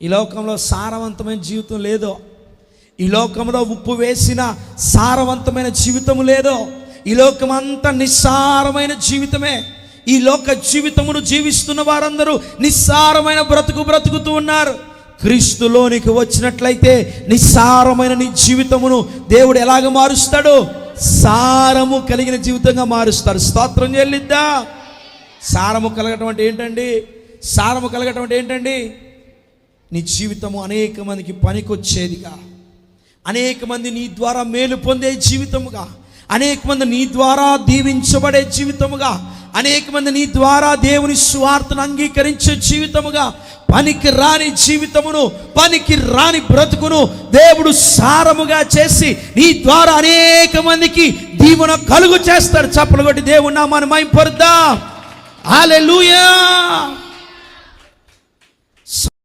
ఈ లోకంలో సారవంతమైన జీవితం లేదో, ఈ లోకంలో ఉప్పు వేసిన సారవంతమైన జీవితం లేదో, ఈ లోకం అంతా నిస్సారమైన జీవితమే. ఈ లోక జీవితమును జీవిస్తున్న వారందరూ నిస్సారమైన బ్రతుకుతూ ఉన్నారు. క్రీస్తులోనికి వచ్చినట్లయితే నిస్సారమైన నీ జీవితమును దేవుడు ఎలాగ మారుస్తాడు? సారము కలిగిన జీవితంగా మారుస్తాడు. స్తోత్రం చెల్లిద్దా. సారము కలగటం అంటే ఏంటండి? సారము కలగటం అంటే ఏంటండి? నీ జీవితము అనేక మందికి పనికొచ్చేదిగా, అనేక మంది నీ ద్వారా మేలు పొందే జీవితముగా, అనేక మంది నీ ద్వారా దీవించబడే జీవితముగా, అనేక మంది నీ ద్వారా దేవుని సువార్తను అంగీకరించే జీవితముగా, పనికి రాని జీవితమును, పనికి రాని బ్రతుకును దేవుడు సారముగా చేసి నీ ద్వారా అనేక మందికి దీవెన కలుగు చేస్తాడు. చప్పలు కొట్టి దేవుని నామాన్ని మహిమపరుద్దాం. హల్లెలూయా.